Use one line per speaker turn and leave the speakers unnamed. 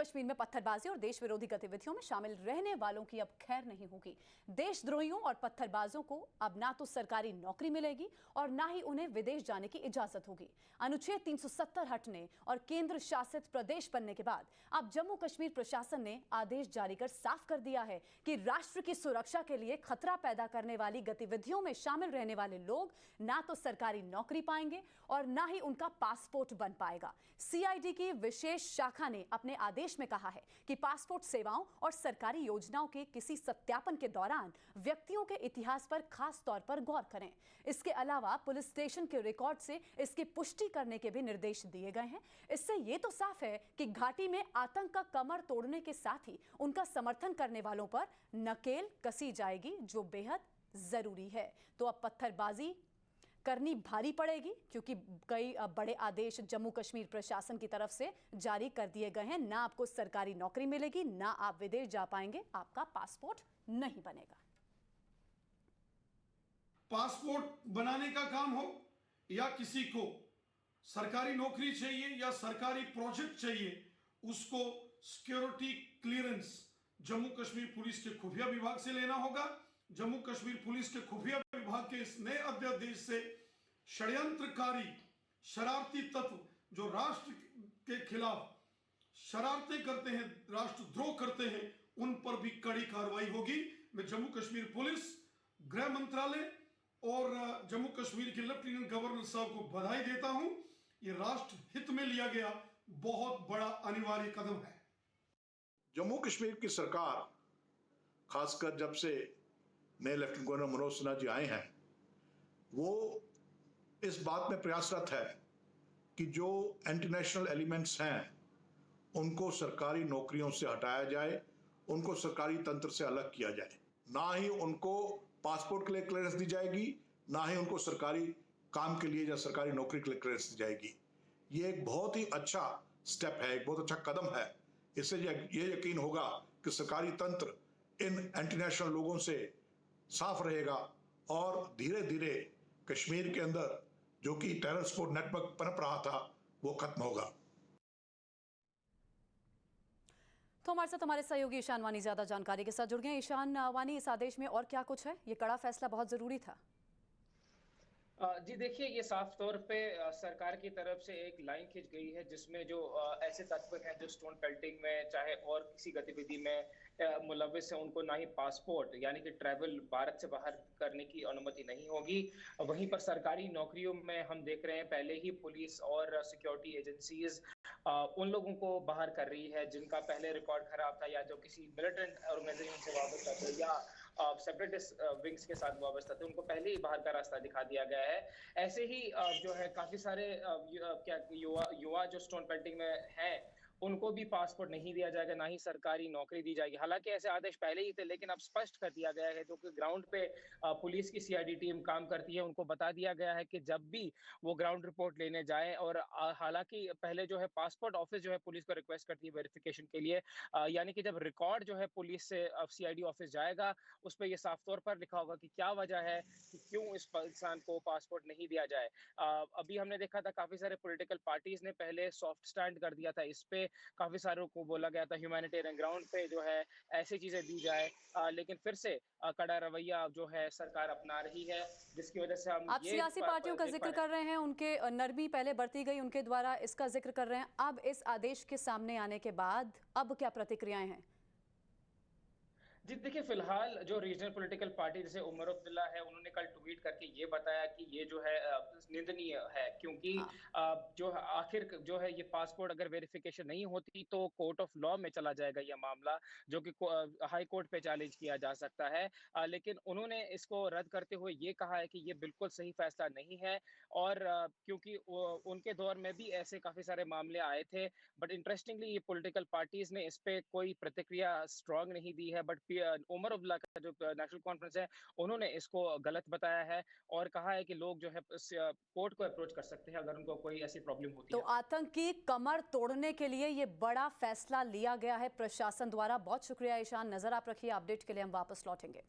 कश्मीर में पत्थरबाजी और देश विरोधी गतिविधियों में शामिल रहने वालों की अब खैर नहीं होगी। देशद्रोहियों और पत्थरबाजों को अब ना तो सरकारी नौकरी मिलेगी और ना ही उन्हें विदेश जाने की इजाजत होगी। अनुच्छेद 370 हटने और केंद्र शासित प्रदेश बनने के बाद अब जम्मू कश्मीर प्रशासन ने आदेश जारी कर साफ कर दिया है कि राष्ट्र की सुरक्षा के लिए खतरा पैदा करने वाली गतिविधियों में शामिल रहने वाले लोग ना तो सरकारी नौकरी पाएंगे और ना ही उनका पासपोर्ट बन पाएगा। सीआईडी की विशेष शाखा ने अपने आदेश में कहा है कि पासपोर्ट सेवाओं और सरकारी योजनाओं के किसी सत्यापन के दौरान व्यक्तियों के इतिहास पर खास तौर पर गौर करें। इसके अलावा पुलिस स्टेशन के रिकॉर्ड से इसकी पुष्टि करने के भी निर्देश दिए गए हैं। इससे यह तो साफ है कि घाटी में आतंक का कमर तोड़ने के साथ ही उनका समर्थन करने वालों पर नकेल कसी जाएगी, जो बेहद जरूरी है। तो अब पत्थरबाजी करनी भारी पड़ेगी, क्योंकि कई बड़े आदेश जम्मू कश्मीर प्रशासन की तरफ से जारी कर दिए गए हैं। ना आपको सरकारी नौकरी मिलेगी, ना आप विदेश जा पाएंगे, आपका पासपोर्ट नहीं बनेगा।
पासपोर्ट बनाने का काम हो या किसी को सरकारी नौकरी चाहिए या सरकारी प्रोजेक्ट चाहिए, उसको security clearance Jammu Kashmir police के खुफिया विभाग से लेना होगा। जम्मू कश्मीर पुलिस के खुफिया विभाग के इस नए अध्यादेश से षड्यंत्रकारी शरारती तत्व जो राष्ट्र के खिलाफ शरारतें करते हैं, राष्ट्रद्रोह करते हैं, उन पर भी कड़ी कार्रवाई होगी। मैं जम्मू कश्मीर पुलिस, गृह मंत्रालय और जम्मू कश्मीर के लेफ्टिनेंट गवर्नर साहब को बधाई देता हूं। यह राष्ट्र हित में लिया गया बहुत बड़ा अनिवार्य कदम है।
जम्मू कश्मीर की सरकार, खासकर जब से नए लेफ्टिनेंट गवर्नर मनोज सिन्हा जी आए हैं, वो इस बात में प्रयासरत है कि जो एंटी नेशनल एलिमेंट्स हैं उनको सरकारी नौकरियों से हटाया जाए, उनको सरकारी तंत्र से अलग किया जाए। ना ही उनको पासपोर्ट के लिए क्लियरेंस दी जाएगी, ना ही उनको सरकारी काम के लिए या सरकारी नौकरी के लिए क्लियरेंस दी जाएगी। ये एक बहुत ही अच्छा स्टेप है, एक बहुत अच्छा कदम है। इससे ये यकीन होगा कि सरकारी तंत्र इन एंटी नेशनल लोगों से साफ रहेगा और धीरे धीरे कश्मीर के अंदर जो कि टेरर सपोर्ट नेटवर्क पनप रहा था, वो खत्म होगा।
तो हमारे साथ हमारे सहयोगी ईशान वानी ज्यादा जानकारी के साथ जुड़ गए। ईशान वानी, इस आदेश में और क्या कुछ है? ये कड़ा फैसला बहुत जरूरी था।
जी देखिए, ये साफ तौर पे सरकार की तरफ से एक लाइन खींच गई है, जिसमें जो ऐसे तत्व हैं जो स्टोन पेल्टिंग में चाहे और किसी गतिविधि में मुलविस है, उनको ना ही पासपोर्ट यानी कि ट्रैवल भारत से बाहर करने की अनुमति नहीं होगी। वहीं पर सरकारी नौकरियों में हम देख रहे हैं पहले ही पुलिस और सिक्योरिटी एजेंसीज उन लोगों को बाहर कर रही है जिनका पहले रिकॉर्ड खराब था, या जो किसी मिलिटेंट ऑर्गेनाइजेशन से वाबस्ता थे या सेपरेटिस्ट विंग्स के साथ वाबस्ता थे, उनको पहले ही बाहर का रास्ता दिखा दिया गया है। ऐसे ही जो है काफी सारे युवा जो स्टोन पेल्टिंग में हैं, उनको भी पासपोर्ट नहीं दिया जाएगा, ना ही सरकारी नौकरी दी जाएगी। हालांकि ऐसे आदेश पहले ही थे, लेकिन अब स्पष्ट कर दिया गया है, जो कि ग्राउंड पे पुलिस की सीआईडी टीम काम करती है, उनको बता दिया गया है कि जब भी वो ग्राउंड रिपोर्ट लेने जाए, और हालांकि पहले जो है पासपोर्ट ऑफिस जो है पुलिस को रिक्वेस्ट करती है वेरिफिकेशन के लिए, यानी कि जब रिकॉर्ड जो है पुलिस से सीआईडी ऑफिस जाएगा, उस पर यह साफ तौर पर लिखा होगा कि क्या वजह है कि क्यों इस इंसान को पासपोर्ट नहीं दिया जाए। अभी हमने देखा था काफी सारे पॉलिटिकल पार्टीज ने पहले सॉफ्ट स्टैंड कर दिया था इस पे, काफी सारों को बोला गया था ह्यूमैनिटेरियन ग्राउंड पे जो है ऐसी चीजें दी जाए, लेकिन फिर से कड़ा रवैया जो है सरकार अपना रही है, जिसकी वजह से हम
आप सियासी पार्टियों का जिक्र कर रहे हैं, उनके नरमी पहले बरती गई, उनके द्वारा इसका जिक्र कर रहे हैं। अब इस आदेश के सामने आने के बाद अब क्या प्रतिक्रियाएं हैं?
जी देखिए, फिलहाल जो रीजनल पॉलिटिकल पार्टी जैसे उमर अब्दुल्ला है, उन्होंने कल ट्वीट करके ये बताया कि ये जो है निंदनीय है, क्योंकि जो आखिर जो है ये पासपोर्ट अगर वेरिफिकेशन नहीं होती तो कोर्ट ऑफ लॉ में चला जाएगा ये मामला, जो कि हाई कोर्ट पे चैलेंज किया जा सकता है। लेकिन उन्होंने इसको रद्द करते हुए ये कहा है कि ये बिल्कुल सही फैसला नहीं है, और क्योंकि उनके दौर में भी ऐसे काफी सारे मामले आए थे, बट इंटरेस्टिंगली ये पॉलिटिकल पार्टीज ने इस पे कोई प्रतिक्रिया स्ट्रांग नहीं दी है। बट उमर अब्दुल्ला का जो नेशनल कॉन्फ्रेंस है, उन्होंने इसको गलत बताया है और कहा है कि लोग जो है कोर्ट को अप्रोच कर सकते हैं अगर उनको कोई ऐसी प्रॉब्लम होती
तो
है।
आतंक की कमर तोड़ने के लिए ये बड़ा फैसला लिया गया है प्रशासन द्वारा। बहुत शुक्रिया ईशान, नजर आप रखिए, अपडेट के लिए हम वापस लौटेंगे।